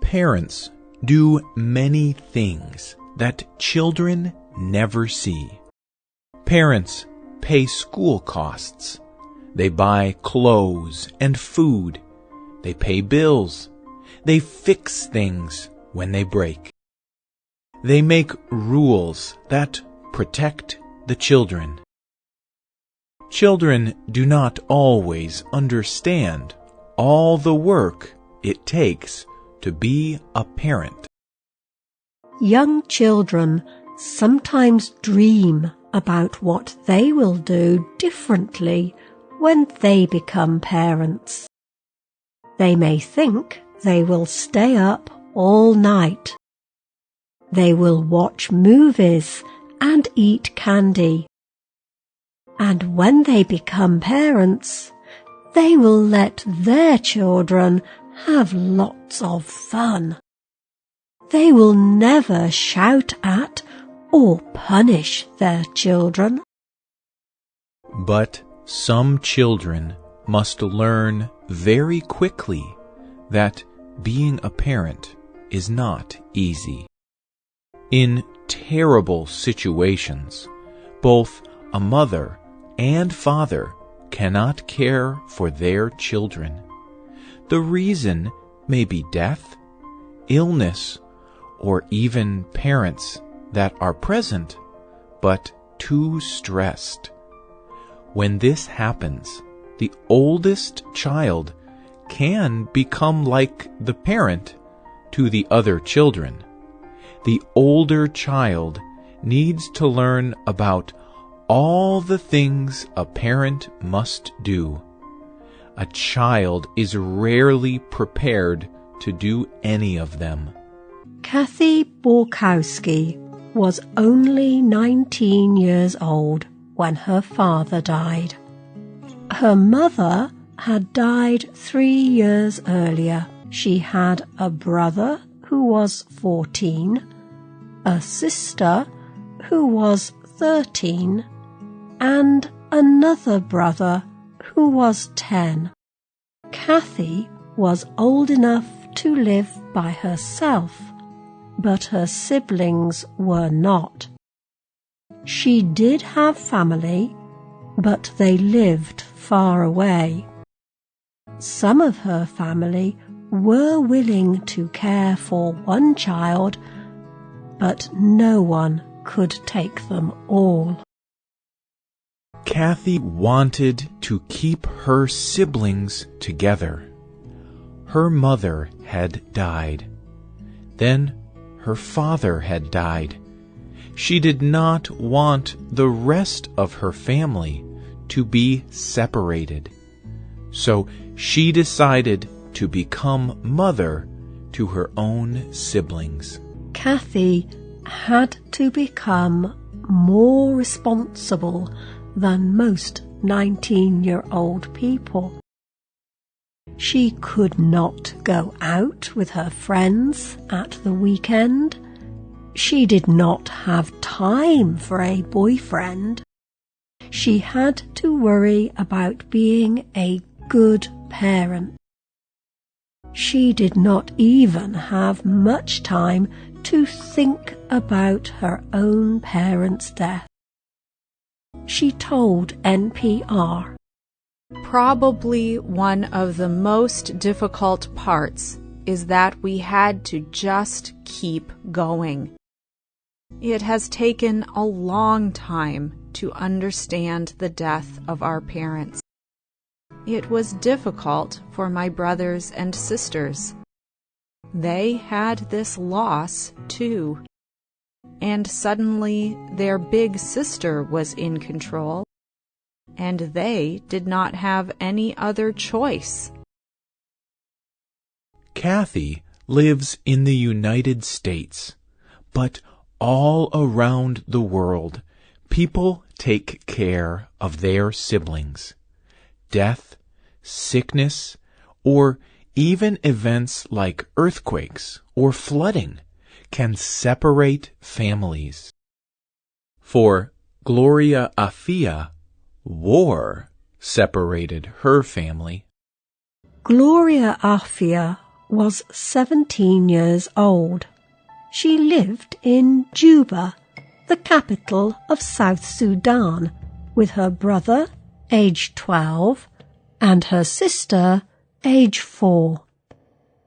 Parents do many things that children never see. Parents pay school costs. They buy clothes and food. They pay bills. They fix things when they break. They make rules that protect the children. Children do not always understand all the work it takes to be a parent. Young children sometimes dream about what they will do differently when they become parents. They may think they will stay up all night. They will watch movies and eat candy. And when they become parents, they will let their children have lots of fun. They will never shout at or punish their children. But some children must learn very quickly that being a parent is not easy. In terrible situations, both a mother and father cannot care for their children. The reason may be death, illness, or even parents that are present but too stressed. When this happens, the oldest child can become like the parent to the other children. The older child needs to learn about all the things a parent must do. A child is rarely prepared to do any of them. Kathy Borkowski was only 19 years old when her father died. Her mother had died 3 years earlier. She had a brother who was 14, a sister who was 13, and another brother who was 10. Kathy was old enough to live by herself, but her siblings were not. She did have family, but they lived far away. Some of her family were willing to care for one child, but no one could take them all. Kathy wanted to keep her siblings together. Her mother had died. Then her father had died. She did not want the rest of her family to be separated. So she decided to become mother to her own siblings. Kathy had to become more responsible than most 19-year-old people. She could not go out with her friends at the weekend. She did not have time for a boyfriend. She had to worry about being a good parent. She did not even have much time to think about her own parents' death. She told NPR, "Probably one of the most difficult parts is that we had to just keep going. It has taken a long time to understand the death of our parents. It was difficult for my brothers and sisters. They had this loss too. And suddenly their big sister was in control, and they did not have any other choice." Kathy lives in the United States, but all around the world, people take care of their siblings. Death, sickness, or even events like earthquakes or flooding can separate families. For Gloria Afia, war separated her family. Gloria Afia was 17 years old. She lived in Juba, the capital of South Sudan, with her brother, aged 12, and her sister, aged 4.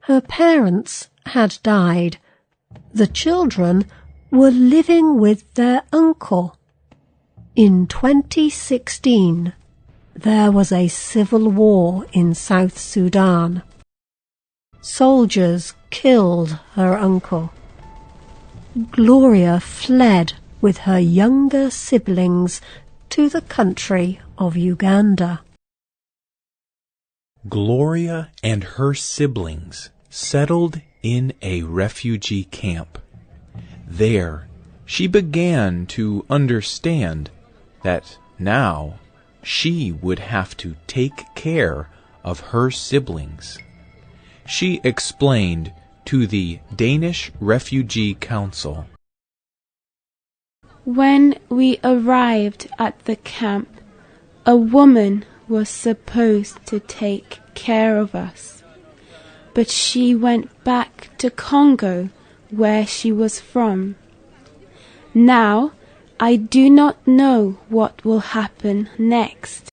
Her parents had died. The children were living with their uncle. In 2016, there was a civil war in South Sudan. Soldiers killed her uncle. Gloria fled with her younger siblings to the country of Uganda. Gloria and her siblings settled in a refugee camp. There, she began to understand that now she would have to take care of her siblings. She explained to the Danish Refugee Council. When we arrived at the camp, a woman was supposed to take care of us, but she went back to Congo, where she was from. Now, I do not know what will happen next.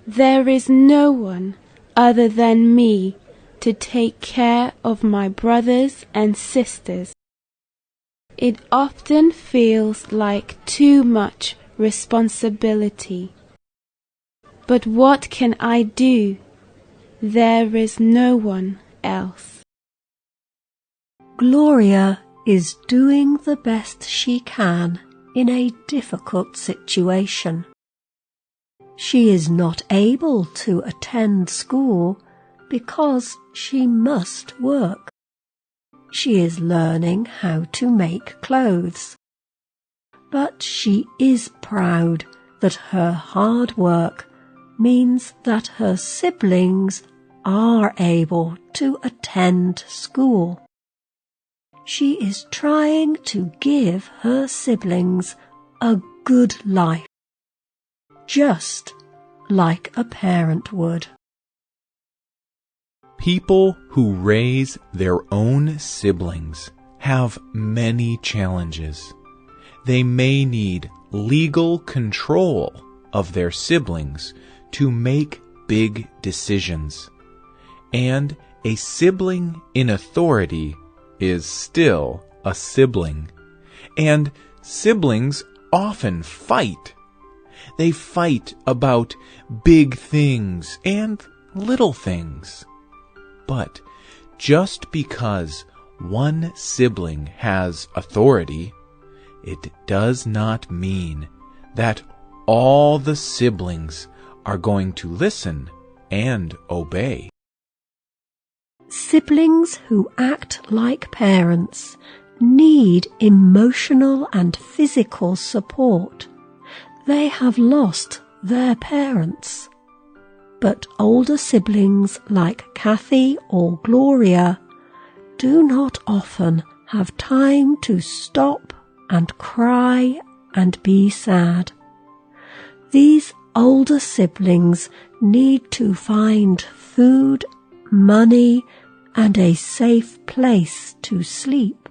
There is no one other than me to take care of my brothers and sisters. It often feels like too much responsibility. But what can I do? There is no one else. Gloria is doing the best she can in a difficult situation. She is not able to attend school because she must work. She is learning how to make clothes. But she is proud that her hard work means that her siblings are able to attend school. She is trying to give her siblings a good life, just like a parent would. People who raise their own siblings have many challenges. They may need legal control of their siblings to make big decisions. And a sibling in authority is still a sibling. And siblings often fight. They fight about big things and little things. But just because one sibling has authority, it does not mean that all the siblings are going to listen and obey. Siblings who act like parents need emotional and physical support. They have lost their parents. But older siblings like Kathy or Gloria do not often have time to stop and cry and be sad. These older siblings need to find food, money, and a safe place to sleep.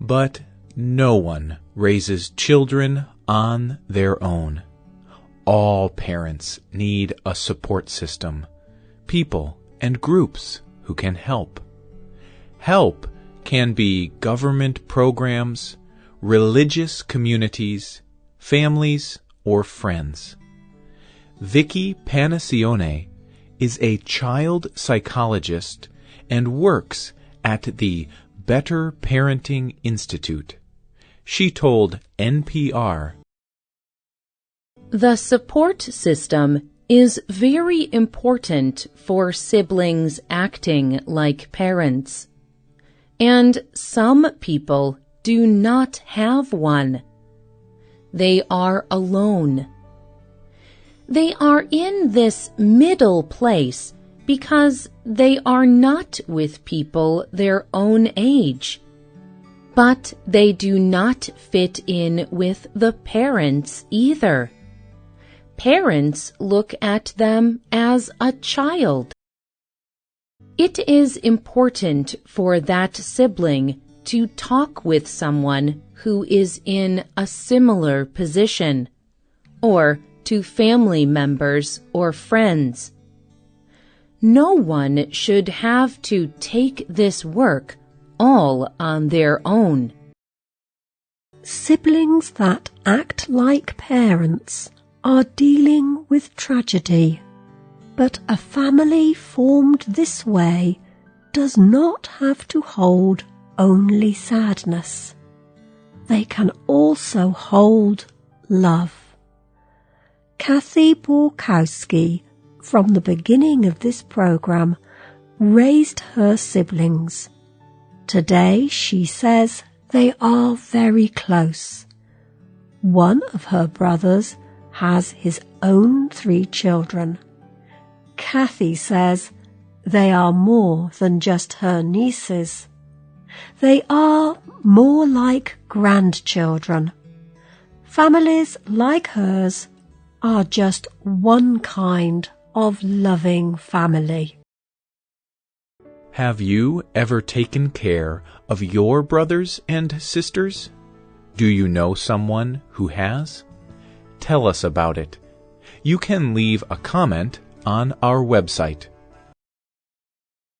But no one raises children on their own. All parents need a support system, people and groups who can help. Help can be government programs, religious communities, families, or friends. Vicky Panassione is a child psychologist and works at the Better Parenting Institute. She told NPR, "The support system is very important for siblings acting like parents. And some people do not have one. They are alone. They are in this middle place because they are not with people their own age. But they do not fit in with the parents either. Parents look at them as a child. It is important for that sibling to talk with someone who is in a similar position, or to family members or friends. No one should have to take this work all on their own. Siblings that act like parents are dealing with tragedy, but a family formed this way does not have to hold only sadness. They can also hold love. Kathy Borkowski, from the beginning of this program, raised her siblings. Today she says they are very close. One of her brothers has his own 3 children. Kathy says they are more than just her nieces. They are more like grandchildren. Families like hers are just one kind of loving family. Have you ever taken care of your brothers and sisters? Do you know someone who has? Tell us about it. You can leave a comment on our website.